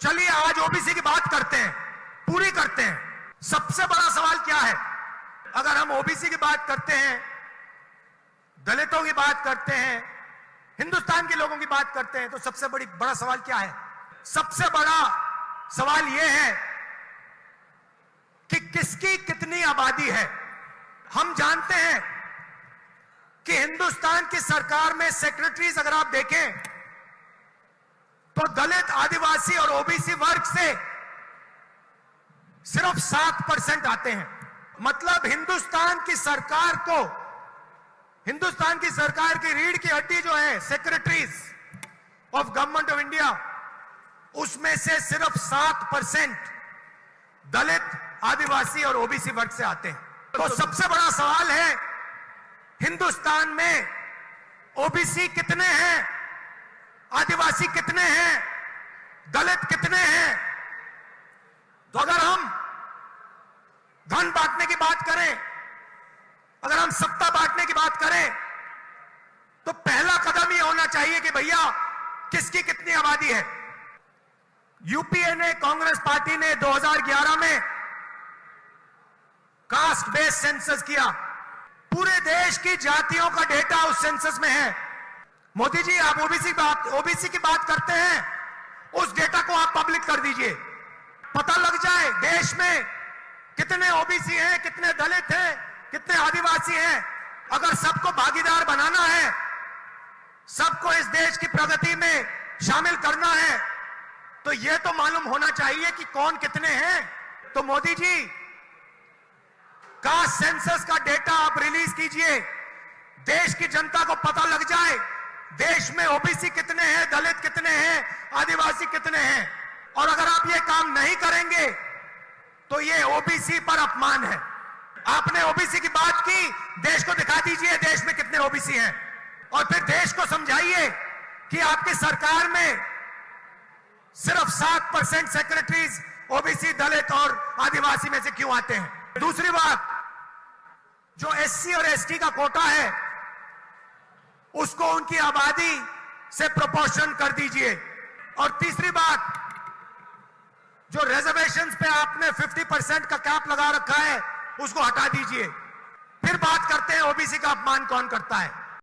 चलिए आज ओबीसी की बात करते हैं, पूरी करते हैं। सबसे बड़ा सवाल क्या है? अगर हम ओबीसी की बात करते हैं, दलितों की बात करते हैं, हिंदुस्तान के लोगों की बात करते हैं, तो सबसे बड़ा सवाल क्या है? सबसे बड़ा सवाल यह है कि किसकी कितनी आबादी है। हम जानते हैं कि हिंदुस्तान की सरकार में सेक्रेटरीज अगर आप देखें तो दलित, आदिवासी और ओबीसी वर्ग से सिर्फ 7% आते हैं। मतलब हिंदुस्तान की सरकार की रीढ़ की हड्डी जो है secretaries of government of India, उसमें से सिर्फ 7% दलित, आदिवासी और ओबीसी वर्ग से आते हैं। तो सबसे बड़ा सवाल है हिंदुस्तान में ओबीसी कितने हैं, आदिवासी कितने हैं, दलित कितने हैं। तो अगर हम धन बांटने की बात करें, अगर हम सत्ता बांटने की बात करें, तो पहला कदम यह होना चाहिए कि भैया किसकी कितनी आबादी है। यूपीए ने, कांग्रेस पार्टी ने 2011 में कास्ट बेस्ड सेंसस किया। पूरे देश की जातियों का डेटा उस सेंसस में है। मोदी जी, आप ओबीसी की बात करते हैं, उस डेटा को आप पब्लिक कर दीजिए, पता लग जाए देश में कितने ओबीसी हैं, कितने दलित हैं, कितने आदिवासी हैं। अगर सबको भागीदार बनाना है, सबको इस देश की प्रगति में शामिल करना है, तो यह तो मालूम होना चाहिए कि कौन कितने हैं। तो मोदी जी, कास्ट सेंसस का डेटा आप रिलीज कीजिए, देश की जनता को पता लग जाए देश में ओबीसी कितने हैं, दलित कितने हैं, आदिवासी कितने हैं। और अगर आप ये काम नहीं करेंगे तो ये ओबीसी पर अपमान है। आपने ओबीसी की बात की, देश को दिखा दीजिए देश में कितने ओबीसी हैं, और फिर देश को समझाइए कि आपकी सरकार में सिर्फ 7% सेक्रेटरीज ओबीसी, दलित और आदिवासी में से क्यों आते हैं। दूसरी बात, जो एससी और एसटी का कोटा है उसको उनकी आबादी से प्रोपोर्शन कर दीजिए। और तीसरी बात, जो रिजर्वेशंस पे आपने 50% का कैप लगा रखा है उसको हटा दीजिए। फिर बात करते हैं ओबीसी का अपमान कौन करता है।